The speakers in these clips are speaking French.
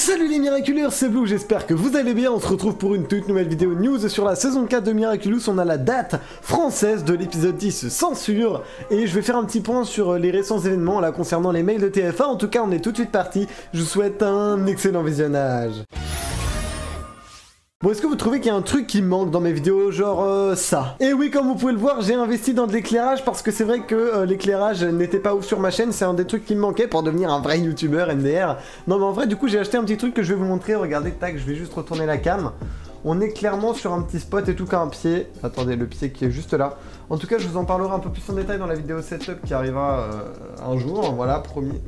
Salut les Miraculeurs, c'est Blue, j'espère que vous allez bien. On se retrouve pour une toute nouvelle vidéo news sur la saison 4 de Miraculous. On a la date française de l'épisode 10 censure. Et je vais faire un petit point sur les récents événements là concernant les mails de TF1. En tout cas, on est tout de suite parti. Je vous souhaite un excellent visionnage. Bon, est-ce que vous trouvez qu'il y a un truc qui manque dans mes vidéos, genre ça? Et oui, comme vous pouvez le voir, j'ai investi dans de l'éclairage parce que c'est vrai que l'éclairage n'était pas ouf sur ma chaîne. C'est un des trucs qui me manquait pour devenir un vrai youtubeur MDR. Non mais en vrai, du coup, j'ai acheté un petit truc que je vais vous montrer. Regardez, tac, je vais juste retourner la cam. On est clairement sur un petit spot et tout qu'un pied. Attendez, le pied qui est juste là. En tout cas, je vous en parlerai un peu plus en détail dans la vidéo setup qui arrivera un jour. Voilà, promis.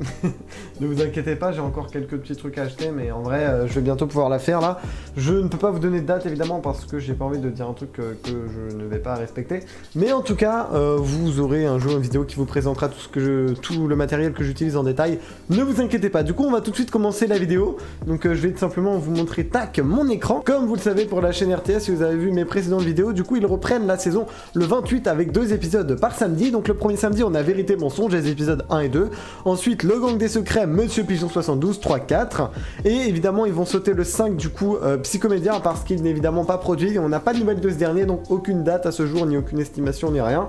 Ne vous inquiétez pas, j'ai encore quelques petits trucs à acheter, mais en vrai, je vais bientôt pouvoir la faire là. Je ne peux pas vous donner de date évidemment parce que j'ai pas envie de dire un truc que je ne vais pas respecter. Mais en tout cas, vous aurez un jour une vidéo qui vous présentera tout le matériel que j'utilise en détail. Ne vous inquiétez pas. Du coup, on va tout de suite commencer la vidéo. Donc, je vais tout simplement vous montrer tac mon écran. Comme vous le savez pour la chaîne RTS, si vous avez vu mes précédentes vidéos, du coup, ils reprennent la saison le 28 avec 2 épisodes par samedi. Donc le premier samedi, on a Vérité Mensonge, les épisodes 1 et 2. Ensuite, Le Gang des Secrets, Monsieur Pigeon 72, 3, 4. Et évidemment, ils vont sauter le 5 du coup Psychomédia parce qu'il n'est évidemment pas produit. On n'a pas de nouvelles de ce dernier, donc aucune date à ce jour, ni aucune estimation, ni rien.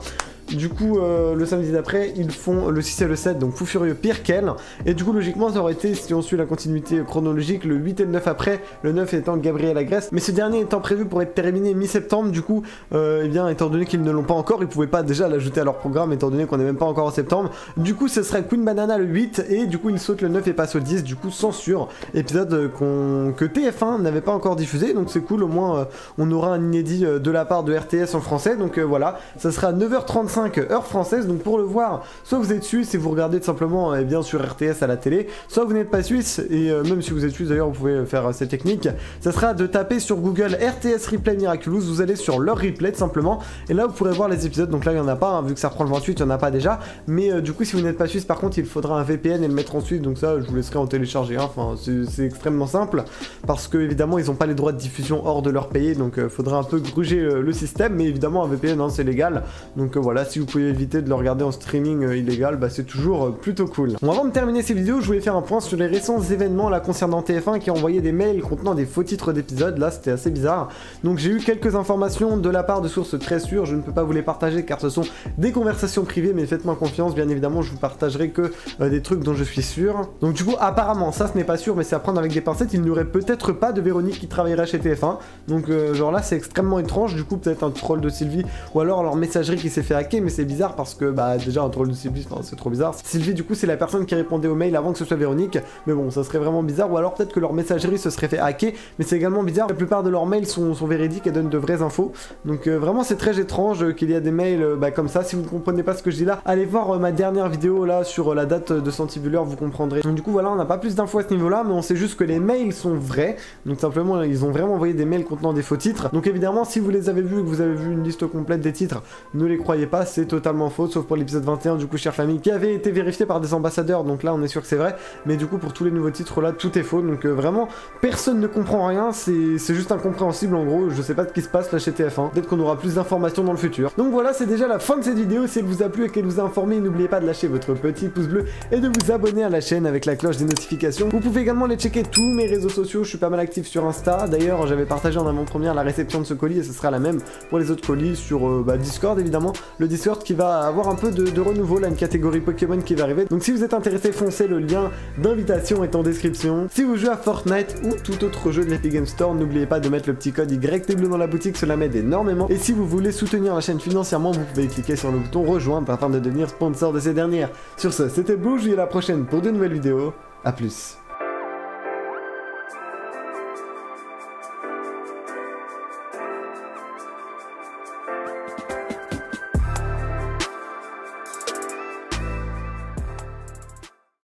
Du coup, le samedi d'après, ils font le 6 et le 7, donc Fou Furieux pire qu'elle. Et du coup, logiquement, ça aurait été, si on suit la continuité chronologique, le 8 et le 9 après, le 9 étant Gabriel Agreste. Mais ce dernier étant prévu pour être terminé mi-septembre, du coup, eh bien, étant donné qu'ils ne l'ont pas encore, ils pouvaient pas déjà l'ajouter à leur programme, étant donné qu'on n'est même pas encore en septembre. Du coup, ce serait Queen Banana le 8, et du coup, ils sautent le 9 et passent au 10, du coup, censure. Épisode que TF1 n'avait pas encore diffusé, donc c'est cool, au moins, on aura un inédit de la part de RTS en français, donc voilà, ça sera à 9h35. Heure française, donc pour le voir, soit vous êtes suisse et vous regardez tout simplement bien sur RTS à la télé, soit vous n'êtes pas suisse et même si vous êtes suisse d'ailleurs vous pouvez faire cette technique, ça sera de taper sur Google RTS Replay Miraculous, vous allez sur leur replay tout simplement et là vous pourrez voir les épisodes. Donc là il n'y en a pas, hein, vu que ça reprend le 28 il n'y en a pas déjà, mais du coup si vous n'êtes pas suisse par contre il faudra un VPN et le mettre en Suisse, donc ça je vous laisserai en télécharger un, enfin c'est extrêmement simple parce que évidemment ils n'ont pas les droits de diffusion hors de leur pays, donc faudra un peu gruger le système, mais évidemment un VPN hein, c'est légal, donc voilà, si vous pouvez éviter de le regarder en streaming illégal, bah c'est toujours plutôt cool. Bon, avant de terminer ces vidéos, je voulais faire un point sur les récents événements là concernant TF1 qui ont envoyé des mails contenant des faux titres d'épisodes. Là c'était assez bizarre, donc j'ai eu quelques informations de la part de sources très sûres, je ne peux pas vous les partager car ce sont des conversations privées, mais faites-moi confiance, bien évidemment je vous partagerai que des trucs dont je suis sûr. Donc du coup apparemment, ça ce n'est pas sûr mais c'est à prendre avec des pincettes, il n'y aurait peut-être pas de Véronique qui travaillerait chez TF1, donc genre là c'est extrêmement étrange, du coup peut-être un troll de Sylvie ou alors leur messagerie qui s'est fait hacker, mais c'est bizarre parce que bah déjà un troll de Sylvie c'est trop bizarre. Sylvie du coup c'est la personne qui répondait aux mails avant que ce soit Véronique, mais bon ça serait vraiment bizarre, ou alors peut-être que leur messagerie se serait fait hacker, mais c'est également bizarre, la plupart de leurs mails sont véridiques et donnent de vraies infos, donc vraiment c'est très étrange qu'il y a des mails comme ça. Si vous ne comprenez pas ce que je dis là, allez voir ma dernière vidéo là sur la date de Santibuleur, vous comprendrez. Donc du coup voilà, on n'a pas plus d'infos à ce niveau là, mais on sait juste que les mails sont vrais, donc simplement ils ont vraiment envoyé des mails contenant des faux titres, donc évidemment si vous les avez vus et que vous avez vu une liste complète des titres, ne les croyez pas, c'est totalement faux, sauf pour l'épisode 21 du coup chère famille qui avait été vérifié par des ambassadeurs, donc là on est sûr que c'est vrai, mais du coup pour tous les nouveaux titres là tout est faux, donc vraiment personne ne comprend rien, c'est juste incompréhensible en gros, je sais pas ce qui se passe là chez TF1, peut-être qu'on aura plus d'informations dans le futur. Donc voilà, c'est déjà la fin de cette vidéo, si elle vous a plu et qu'elle vous a informé, n'oubliez pas de lâcher votre petit pouce bleu et de vous abonner à la chaîne avec la cloche des notifications. Vous pouvez également aller checker tous mes réseaux sociaux, je suis pas mal actif sur Insta, d'ailleurs j'avais partagé en avant-première la réception de ce colis et ce sera la même pour les autres colis sur Discord évidemment, le Discord qui va avoir un peu de renouveau, là une catégorie Pokémon qui va arriver, donc si vous êtes intéressé foncez, le lien d'invitation est en description. Si vous jouez à Fortnite ou tout autre jeu de l'Epic Games Store, n'oubliez pas de mettre le petit code YT Bleu dans la boutique, cela m'aide énormément, et si vous voulez soutenir la chaîne financièrement, vous pouvez cliquer sur le bouton rejoindre afin de devenir sponsor de ces dernières. Sur ce, c'était Blue, je vous dis à la prochaine pour de nouvelles vidéos, à plus.